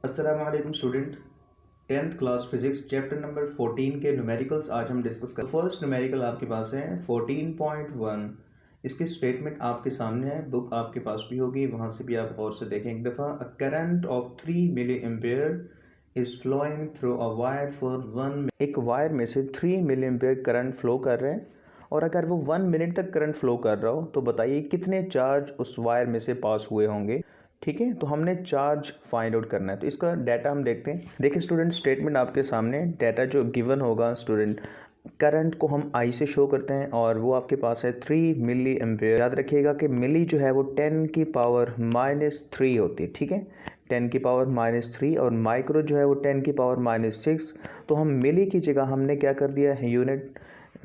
अस्सलाम वालेकुम student. 10th class physics chapter number 14 के न्यूमेरिकल्स आज हम डिस्कस कर। फर्स्ट न्यूमेरिकल आपके पास है 14.1। इसकी स्टेटमेंट आपके सामने है, बुक आपके पास भी होगी, वहाँ से भी आप गौर से देखें एक दफ़ा। A current of 3 milli ampere is flowing through a wire for 1। एक वायर में से 3 मिली एम्पेयर करंट फ्लो कर रहे हैं और अगर वो 1 मिनट तक करंट फ्लो कर रहा हो तो बताइए कितने चार्ज उस वायर में से पास हुए होंगे। ठीक है, तो हमने चार्ज फाइंड आउट करना है, तो इसका डाटा हम देखते हैं। देखिए स्टूडेंट, स्टेटमेंट आपके सामने, डाटा जो गिवन होगा स्टूडेंट, करंट को हम आई से शो करते हैं और वो आपके पास है 3 मिली एम्पेयर। याद रखिएगा कि मिली जो है वो 10 की पावर -3 होती है। ठीक है, 10 की पावर -3 और माइक्रो जो है वो 10 की पावर -6। तो हम मिली की जगह हमने क्या कर दिया है, यूनिट,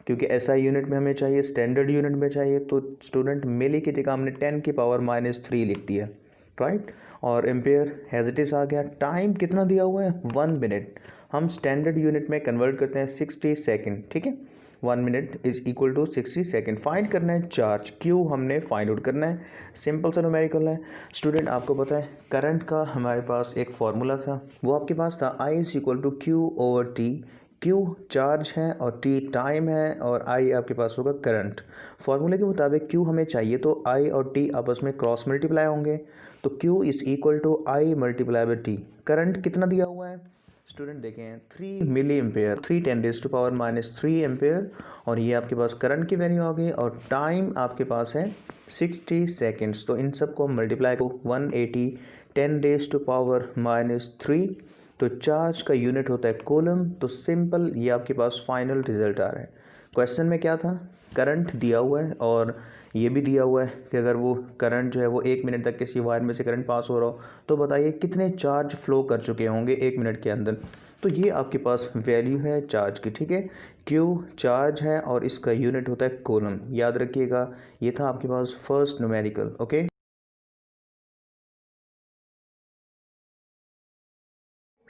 क्योंकि एसआई यूनिट में हमें चाहिए, स्टैंडर्ड यूनिट में चाहिए, तो स्टूडेंट मिली की जगह हमने 10 की पावर -3 लिख दिया, राइट। और एम्पेयर एज इट इज़ आ गया। टाइम कितना दिया हुआ है, 1 मिनट। हम स्टैंडर्ड यूनिट में कन्वर्ट करते हैं 60 सेकेंड। ठीक है, 1 minute is equal to 60 second. Find करना है चार्ज, क्यू हमने फाइंड आउट करना है। सिंपल सा न्यूमेरिकल है स्टूडेंट। आपको पता है करंट का हमारे पास एक फॉर्मूला था, वो आपके पास था I is equal to Q over T. Q charge है और टी टाइम है और आई आपके पास होगा करंट। फॉर्मूले के मुताबिक क्यू हमें चाहिए तो आई और टी आपस में क्रॉस मल्टीप्लाई होंगे, तो Q is equal to I multiply by T. Current कितना दिया हुआ है स्टूडेंट, देखें 3 मिली एम्पेयर, 3 × 10⁻³ एम्पेयर, और ये आपके पास करंट की वैल्यू आ गई और टाइम आपके पास है 60 सेकेंड्स। तो इन सबको मल्टीप्लाई को 180 10⁻³ तो चार्ज का यूनिट होता है कूलम। तो सिंपल, ये आपके पास फाइनल रिजल्ट आ रहा है। क्वेश्चन में क्या था, करंट दिया हुआ है और ये भी दिया हुआ है कि अगर वो करंट जो है वो 1 मिनट तक किसी वायर में से करंट पास हो रहा हो तो बताइए कितने चार्ज फ्लो कर चुके होंगे 1 मिनट के अंदर। तो ये आपके पास वैल्यू है चार्ज की। ठीक है, क्यू चार्ज है और इसका यूनिट होता है कूलम। याद रखिएगा, ये था आपके पास फर्स्ट न्यूमेरिकल। ओके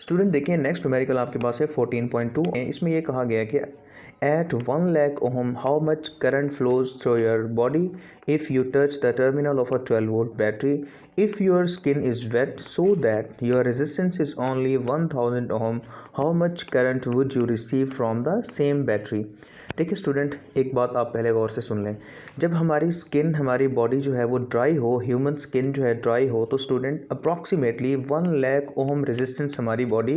स्टूडेंट, देखिए नेक्स्ट न्यूमेरिकल आपके पास है 14.2। इसमें ये कहा गया है कि at 1 lakh ohm how much current flows through your body if you touch the terminal of a 12 volt battery if your skin is wet so that your resistance is only 1000 ohm how much current would you receive from the same battery. देखिए student, एक बात आप पहले गौर से सुन लें। जब हमारी skin, हमारी बॉडी जो है वो ड्राई हो, ह्यूमन स्किन जो है ड्राई हो, तो student approximately 1 lakh ohm resistance हमारी बॉडी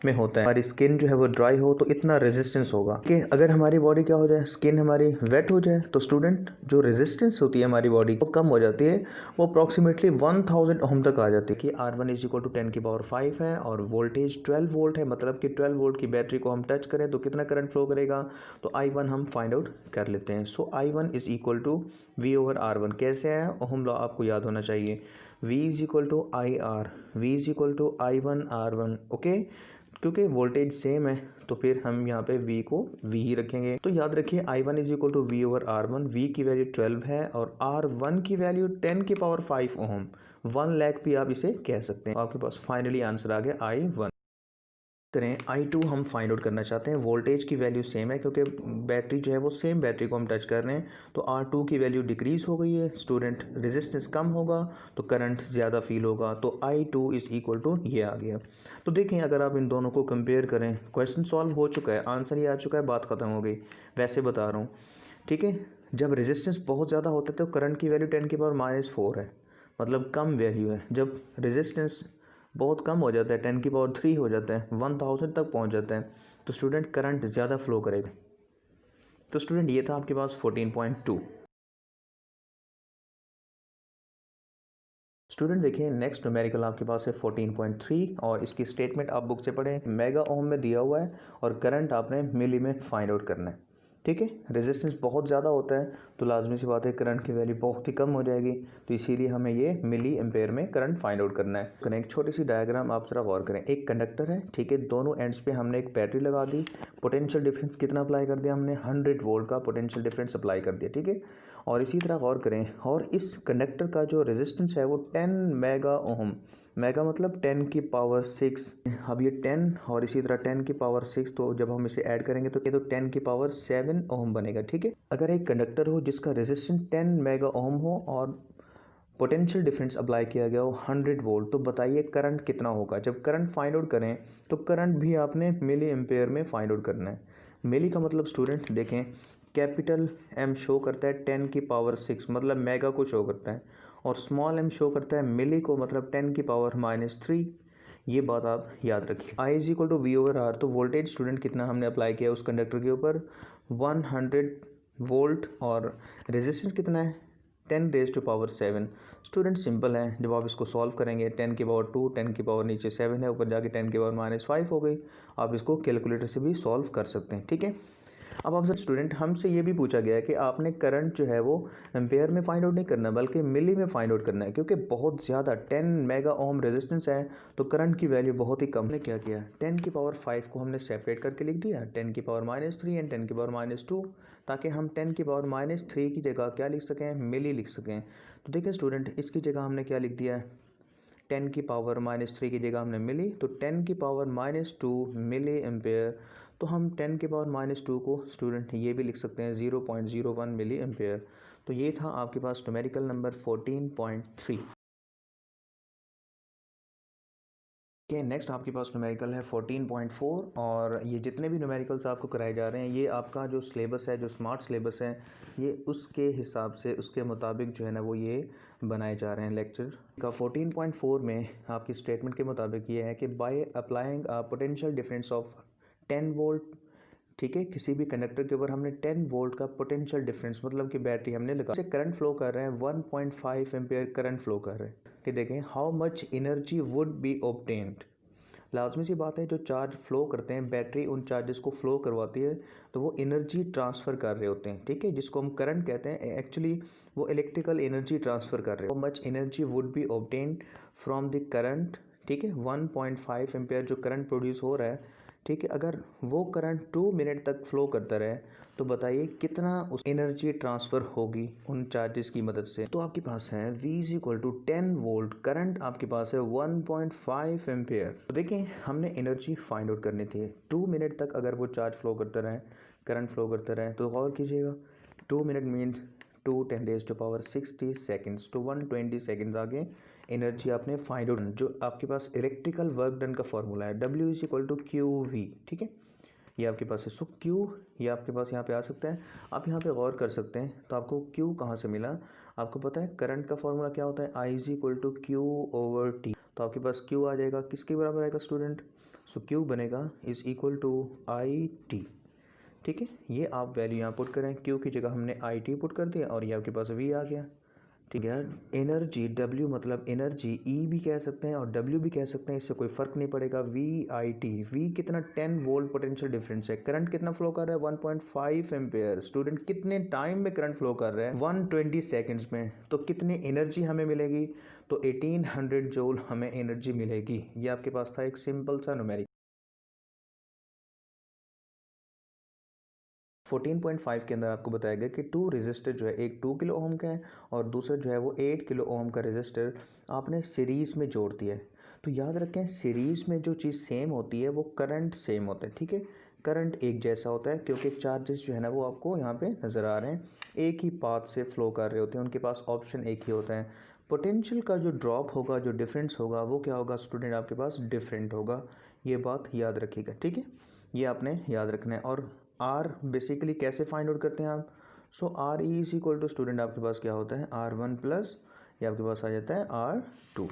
में होता है। हमारी स्किन जो है वो ड्राई हो तो इतना रेजिस्टेंस होगा कि अगर हमारी बॉडी क्या हो जाए, स्किन हमारी वेट हो जाए, तो स्टूडेंट जो रेजिस्टेंस होती है हमारी बॉडी को कम हो जाती है, वो अप्रॉक्सीमेटली 1000 ओम तक आ जाती है। कि R1 इज इक्वल टू 10⁻⁵ है और वोल्टेज 12 वोल्ट है, मतलब कि 12 वोल्ट की बैटरी को हम टच करें तो कितना करंट फ्लो करेगा, तो I1 हम फाइंड आउट कर लेते हैं। So I1 is equal to V/R1। कैसे है, ओहम लॉ आपको याद होना चाहिए। V is equal to IR, V is equal to I1R1। Okay, क्योंकि वोल्टेज सेम है तो फिर हम यहाँ पे V को V ही रखेंगे। तो याद रखिए I1 is equal to V/R1। V की वैल्यू 12 है और R1 की वैल्यू 10⁵ ओहम, 1 लाख भी आप इसे कह सकते हैं। आपके पास फाइनली आंसर आ गया I1। करें I2 हम फाइंड आउट करना चाहते हैं। वोल्टेज की वैल्यू सेम है क्योंकि बैटरी जो है वो सेम बैटरी को हम टच कर रहे हैं, तो R2 की वैल्यू डिक्रीज हो गई है स्टूडेंट, रेजिस्टेंस कम होगा तो करंट ज़्यादा फील होगा, तो I2 इज इक्वल टू ये आ गया। तो देखें अगर आप इन दोनों को कंपेयर करें, क्वेश्चन सॉल्व हो चुका है, आंसर ही आ चुका है, बात ख़त्म हो गई। वैसे बता रहा हूँ, ठीक है, जब रेजिस्टेंस बहुत ज़्यादा होता है तो करंट की वैल्यू 10⁻⁴ है, मतलब कम वैल्यू है। जब रेजिस्टेंस बहुत कम हो जाता है, 10⁻³ हो जाता है, 1000 तक पहुंच जाता है, तो स्टूडेंट करंट ज़्यादा फ्लो करेगा। तो स्टूडेंट ये था आपके पास 14.2। स्टूडेंट देखिए नेक्स्ट न्यूमेरिकल आपके पास है 14.3 और इसकी स्टेटमेंट आप बुक से पढ़ें। मेगा ओम में दिया हुआ है और करंट आपने मिली में फाइंड आउट करना है। ठीक है, रेजिस्टेंस बहुत ज़्यादा होता है तो लाजमी सी बात है करंट की वैल्यू बहुत ही कम हो जाएगी, तो इसीलिए हमें ये मिली एम्पेयर में करंट फाइंड आउट करना है। करें एक छोटी सी डायग्राम, आप ज़रा गौर करें। एक कंडक्टर है, ठीक है, दोनों एंड्स पे हमने एक बैटरी लगा दी। पोटेंशियल डिफरेंस कितना अप्लाई कर दिया हमने, 100 वोल्ट का पोटेंशियल डिफरेंस अप्लाई कर दिया। ठीक है, और इसी तरह गौर करें, और इस कंडक्टर का जो रेजिस्टेंस है वो 10 मेगा ओम, मेगा मतलब 10⁻⁶। अब ये 10 और इसी तरह 10⁻⁶, तो जब हम इसे ऐड करेंगे तो ये तो 10⁻⁷ ओम बनेगा। ठीक है, अगर एक कंडक्टर हो जिसका रेजिस्टेंस 10 मेगा ओम हो और पोटेंशियल डिफरेंस अप्लाई किया गया हो 100 वोल्ट, तो बताइए करंट कितना होगा। जब करंट फाइंड आउट करें तो करंट भी आपने मिली एम्पेयर में फाइंड आउट करना है। मिली का मतलब स्टूडेंट देखें, कैपिटल एम शो करता है 10 की पावर 6 मतलब मेगा को शो करता है, और स्मॉल एम शो करता है मिली को मतलब 10 की पावर -3। ये बात आप याद रखिए। I is equal to V over R, तो वोल्टेज स्टूडेंट कितना हमने अप्लाई किया उस कंडक्टर के ऊपर 100 वोल्ट, और रेजिस्टेंस कितना है 10 raise to power 7। Student simple है, जब आप इसको सॉल्व करेंगे 10 की पावर 2, 10 की पावर नीचे 7 है, ऊपर जाके 10 की पावर -5 हो गई। आप इसको कैलकुलेटर से भी सॉल्व कर सकते हैं, ठीक है। अब आपसे स्टूडेंट हमसे ये भी पूछा गया है कि आपने करंट जो है वो एम्पेयर में फाइंड आउट नहीं करना बल्कि मिली में फाइंड आउट करना है, क्योंकि बहुत ज़्यादा 10 मेगा ओम रेजिस्टेंस है तो करंट की वैल्यू बहुत ही कम। हमने क्या किया, 10 की पावर 5 को हमने सेपरेट करके लिख दिया 10 की पावर -3 एंड 10 की पावर -2, ताकि हम 10 की पावर -3 की जगह क्या लिख सकें, मिली लिख सकें। तो देखिए स्टूडेंट, इसकी जगह हमने क्या लिख दिया है, 10 की पावर -3 की जगह हमने मिली, तो 10 की पावर -2 मिली एम्पेयर। तो हम 10 की पावर -2 को स्टूडेंट ये भी लिख सकते हैं 0.01 मिली एम्पेयर। तो ये था आपके पास न्यूमेरिकल नंबर 14.3 के। नेक्स्ट आपके पास न्यूमेरिकल है 14.4, और ये जितने भी न्यूमेरिकल्स आपको कराए जा रहे हैं ये आपका जो सिलेबस है, जो स्मार्ट सिलेबस है, ये उसके हिसाब से उसके मुताबिक जो है ना वो ये बनाए जा रहे हैं लेक्चर का। 14.4 में आपकी स्टेटमेंट के मुताबिक ये है कि by applying potential difference of 10 volt, ठीक है, किसी भी कंडक्टर के ऊपर हमने 10 वोल्ट का पोटेंशियल डिफरेंस मतलब कि बैटरी हमने लगा से करंट फ्लो कर रहे हैं 1.5 एम्पेयर करंट फ्लो कर रहे हैं। कि देखें how much energy would be obtained. लाजमी सी बात है, जो चार्ज फ्लो करते हैं बैटरी उन चार्जेस को फ्लो करवाती है, तो वो एनर्जी ट्रांसफ़र कर रहे होते हैं, ठीक है, जिसको हम करंट कहते हैं। एक्चुअली वो इलेक्ट्रिकल एनर्जी ट्रांसफ़र कर रहे हैं। How much energy would be obtained from the current, ठीक है, 1.5 एम्पेयर जो करंट प्रोड्यूस हो रहा है, ठीक है, अगर वो करंट 2 मिनट तक फ्लो करता रहे तो बताइए कितना उस एनर्जी ट्रांसफ़र होगी उन चार्जेस की मदद से। तो आपके पास है V is equal to 10 volt, current आपके पास है 1.5 एम्पेयर। तो देखें हमने एनर्जी फाइंड आउट करनी थी। 2 मिनट तक अगर वो चार्ज फ्लो करता रहे, करंट फ्लो करता रहे, तो गौर कीजिएगा 2 minute means 2 10 raise to power 60 seconds, तो 120 सेकेंड्स आगे एनर्जी आपने फाइंड आउट। जो आपके पास इलेक्ट्रिकल वर्क डन का फॉर्मूला है W is equal to QV, ठीक है, ये आपके पास है। सो Q ये आपके पास यहाँ पे आ सकता है। आप यहाँ पे गौर कर सकते हैं, तो आपको Q कहाँ से मिला, आपको पता है करंट का फॉर्मूला क्या होता है, I is equal to Q over T। तो आपके पास Q आ जाएगा, किसके बराबर आएगा स्टूडेंट, सो Q बनेगा इज इक्वल टू IT, ठीक है। ये आप वैल्यू यहाँ पुट करें, Q की जगह हमने IT पुट कर दिया और ये आपके पास V आ गया, ठीक है। एनर्जी W मतलब एनर्जी E भी कह सकते हैं और W भी कह सकते हैं, इससे कोई फ़र्क नहीं पड़ेगा। VIT, V कितना 10 वोल्ट पोटेंशियल डिफरेंस है, करंट कितना फ्लो कर रहा है 1.5 एम्पेयर। स्टूडेंट कितने टाइम में करंट फ्लो कर रहा है 120 सेकेंड्स में, तो कितनी एनर्जी हमें मिलेगी, तो 1800 जूल हमें एनर्जी मिलेगी। ये आपके पास था एक सिंपल सा न्यूमेरिकल। 14.5 के अंदर आपको बताया गया कि 2 रेजिस्टर जो है, एक 2 किलो ओम का है और दूसरा जो है वो 8 किलो ओम का रेजिस्टर आपने सीरीज़ में जोड़ दिया है। तो याद रखें सीरीज़ में जो चीज़ सेम होती है वो करंट सेम होता है, ठीक है, करंट एक जैसा होता है, क्योंकि चार्जेस जो है ना वो आपको यहाँ पे नज़र आ रहे हैं, एक ही पाथ से फ्लो कर रहे होते हैं, उनके पास ऑप्शन एक ही होता है। पोटेंशियल का जो ड्रॉप होगा, जो डिफरेंस होगा, वो क्या होगा स्टूडेंट, आपके पास डिफरेंट होगा। ये बात याद रखिएगा, ठीक है, ये आपने याद रखना है। और R बेसिकली कैसे फाइंड आउट करते हैं आप, so RE is equal to student आपके पास क्या होता है R1 प्लस ये आपके पास आ जाता है R2,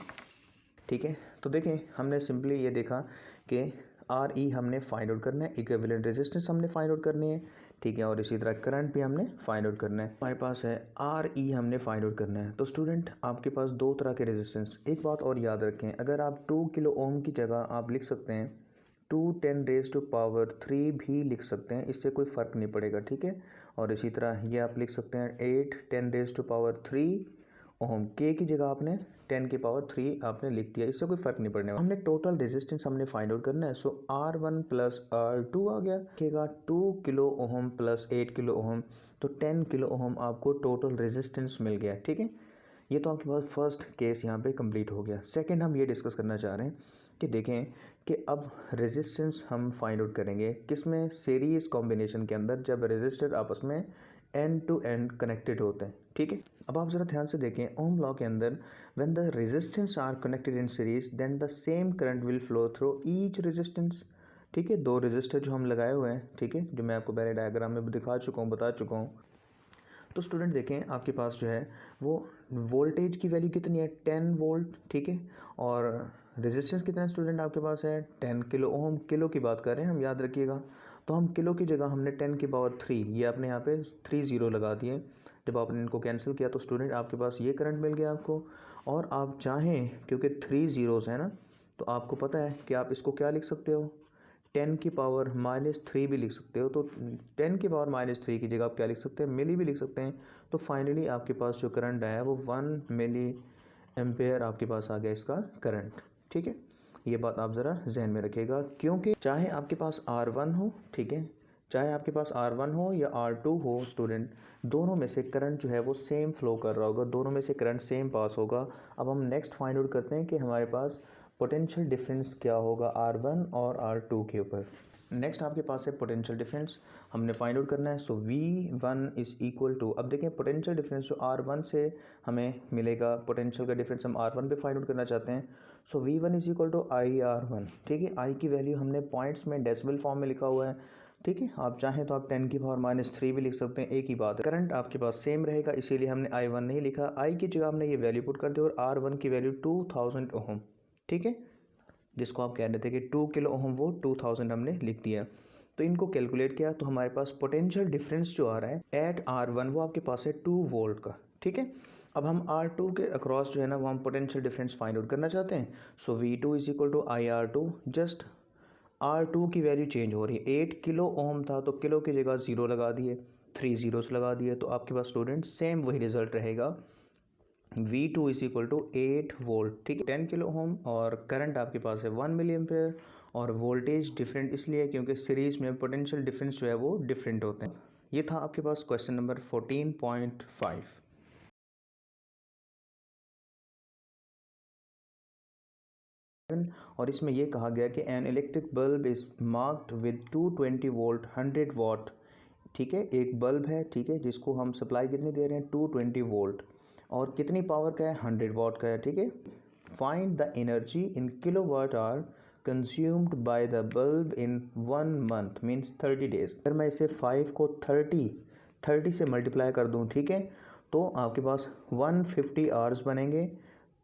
ठीक है। तो देखें हमने सिंपली ये देखा कि RE हमने फाइंड आउट करना है, इक्विवेलेंट रेजिस्टेंस हमने फाइंड आउट करनी है, ठीक है, और इसी तरह करंट भी हमने फाइंड आउट करना है। हमारे पास है RE हमने फाइंड आउट करना है। तो स्टूडेंट आपके पास दो तरह के रेजिस्टेंस, एक बात और याद रखें, अगर आप 2 किलो ओम की जगह आप लिख सकते हैं 2 10 रेज़ टू पावर 3 भी लिख सकते हैं, इससे कोई फ़र्क नहीं पड़ेगा, ठीक है। और इसी तरह ये आप लिख सकते हैं 8 10 रेज़ टू पावर 3 ओम, के की जगह आपने 10 की पावर 3 आपने लिख दिया, इससे कोई फ़र्क नहीं पड़ने वाला। हमने टोटल रेजिस्टेंस हमने फाइंड आउट करना है, सो R1 प्लस R2 आ गया, देखेगा 2 kilo ohm plus 8 kilo ohm, तो 10 किलो ओम आपको टोटल रेजिस्टेंस मिल गया, ठीक है। ये तो आपके पास फर्स्ट केस यहाँ पे कंप्लीट हो गया। सेकंड हम ये डिस्कस करना चाह रहे हैं कि देखें कि अब रेजिस्टेंस हम फाइंड आउट करेंगे किस में, सीरीज कॉम्बिनेशन के अंदर, जब रेजिस्टर आपस में एंड टू एंड कनेक्टेड होते हैं। ठीक है, अब आप ज़रा ध्यान से देखें ओम लॉ के अंदर, when the resistance are connected in series then the same current will flow through each resistance. ठीक है, दो रेजिस्टर जो हम लगाए हुए हैं, ठीक है, जो मैं आपको पहले डायग्राम में दिखा चुका हूँ, बता चुका हूँ। तो स्टूडेंट देखें आपके पास जो है वो वोल्टेज की वैल्यू कितनी है, 10 वोल्ट। ठीक है, और रेजिस्टेंस कितना स्टूडेंट आपके पास है, 10 किलो ओम। किलो की बात कर रहे हैं हम, याद रखिएगा। तो हम किलो की जगह हमने 10 की पावर 3, ये आपने यहाँ पे 3 0 लगा दिए। जब आपने इनको कैंसिल किया तो स्टूडेंट आपके पास ये करंट मिल गया आपको। और आप चाहें, क्योंकि 3 ज़ीरोज़ है ना, तो आपको पता है कि आप इसको क्या लिख सकते हो, 10 की पावर -3 भी लिख सकते हो। तो 10 की पावर -3 की जगह आप क्या लिख सकते हैं, मिली भी लिख सकते हैं। तो फाइनली आपके पास जो करंट आया वो 1 मिली एम्पेयर आपके पास आ गया इसका करंट। ठीक है, ये बात आप ज़रा जहन में रखिएगा, क्योंकि चाहे आपके पास R1 हो, ठीक है, चाहे आपके पास R1 हो या R2 हो स्टूडेंट, दोनों में से करंट जो है वो सेम फ्लो कर रहा होगा, दोनों में से करंट सेम पास होगा। अब हम नेक्स्ट फाइंड आउट करते हैं कि हमारे पास पोटेंशियल डिफरेंस क्या होगा R1 और R2 के ऊपर। नेक्स्ट आपके पास है पोटेंशियल डिफरेंस, हमने फाइंड आउट करना है। सो V1 इज़ इक्वल टू, अब देखें पोटेंशियल डिफरेंस जो R1 से हमें मिलेगा, पोटेंशियल का डिफरेंस हम R1 पे फाइंड आउट करना चाहते हैं। So V1 is equal to IR1। ठीक है, I की वैल्यू हमने पॉइंट्स में डेसिमल फॉर्म में लिखा हुआ है। ठीक है, आप चाहें तो आप 10 की पावर -3 भी लिख सकते हैं, एक ही बात है। करंट आपके पास सेम रहेगा, इसीलिए हमने I1 नहीं लिखा, I की जगह हमने ये वैल्यू पुट कर दी और R1 की वैल्यू 2000 ओम। ठीक है, जिसको आप कह रहे थे कि 2 किलो ओम, वो 2000 हमने लिख दिया। तो इनको कैलकुलेट किया तो हमारे पास पोटेंशियल डिफरेंस जो आ रहा है एट R1 वो आपके पास है 2 वोल्ट का। ठीक है, अब हम R2 के अक्रॉस जो है ना वो हम पोटेंशियल डिफरेंस फाइंड आउट करना चाहते हैं। So V2 is equal to IR2, just R2 की वैल्यू चेंज हो रही है, 8 किलो ओम था तो किलो की जगह 0 लगा दिए, 3 ज़ीरोस लगा दिए, तो आपके पास स्टूडेंट सेम वही रिजल्ट रहेगा, V2 is equal to 8 volt. ठीक है, 10 किलो ओम और करंट आपके पास है 1 मिली एम्पेयर, और वोल्टेज डिफरेंट इसलिए क्योंकि सीरीज में पोटेंशियल डिफरेंस जो है वो डिफरेंट होते हैं। ये था आपके पास क्वेश्चन नंबर 14.5। और इसमें यह कहा गया कि an electric bulb is marked with 220 volt 100 वाट। ठीक है, एक बल्ब है, ठीक है, जिसको हम सप्लाई कितनी दे रहे हैं, 220 वोल्ट, और कितनी पावर का है, 100 वाट का है। ठीक है, find the energy in kilowatt hour consumed by the bulb in 1 month, means 30 days. अगर मैं इसे 5 को 30 से मल्टीप्लाई कर दूं, ठीक है, तो आपके पास 150 आवर्स बनेंगे।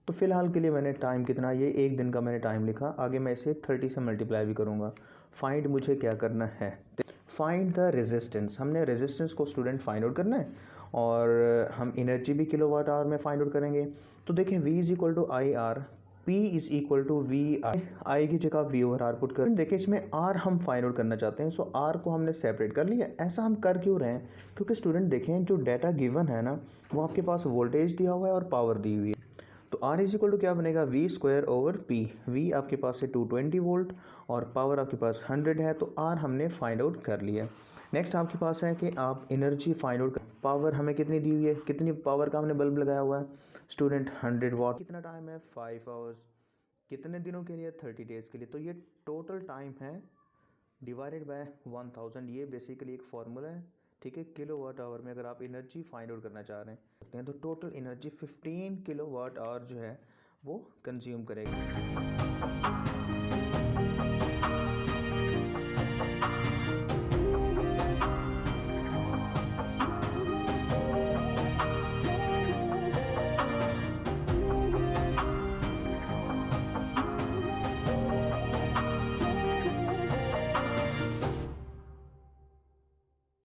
तो फिलहाल के लिए मैंने टाइम कितना, ये एक दिन का मैंने टाइम लिखा, आगे मैं इसे 30 से मल्टीप्लाई भी करूँगा। फाइंड मुझे क्या करना है, फाइंड द रेजिस्टेंस, हमने रेजिस्टेंस को स्टूडेंट फाइंड आउट करना है, और हम एनर्जी भी किलोवाट आवर में फाइंड आउट करेंगे। तो देखें V is equal to I R, P is equal to V I की जगह V ओवर आर पुट कर। देखिए इसमें R हम फाइंड आउट करना चाहते हैं, सो R को हमने सेपरेट कर लिया। ऐसा हम कर क्यों रहे हैं, क्योंकि स्टूडेंट देखें जो डाटा गिवन है ना वो आपके पास वोल्टेज दिया हुआ है और पावर दी हुई है। तो R इज इक्वल टू क्या बनेगा, V square over P। V आपके पास है 220 वोल्ट और पावर आपके पास 100 है, तो R हमने फाइंड आउट कर लिया। नेक्स्ट आपके पास है कि आप एनर्जी फाइंड आउट, पावर हमें कितनी दी हुई है, कितनी पावर का हमने बल्ब लगाया हुआ है स्टूडेंट, 100 वाट। कितना टाइम है, 5 आवर्स। कितने दिनों के लिए, 30 डेज़ के लिए। तो ये टोटल टाइम है डिवाइडेड बाय 1000, ये बेसिकली एक फार्मूला है। ठीक है, किलो वाट आवर में अगर आप एनर्जी फाइंड आउट करना चाह रहे हैं तो total energy 15 kilo watt hour जो है वो कंज्यूम करेगा।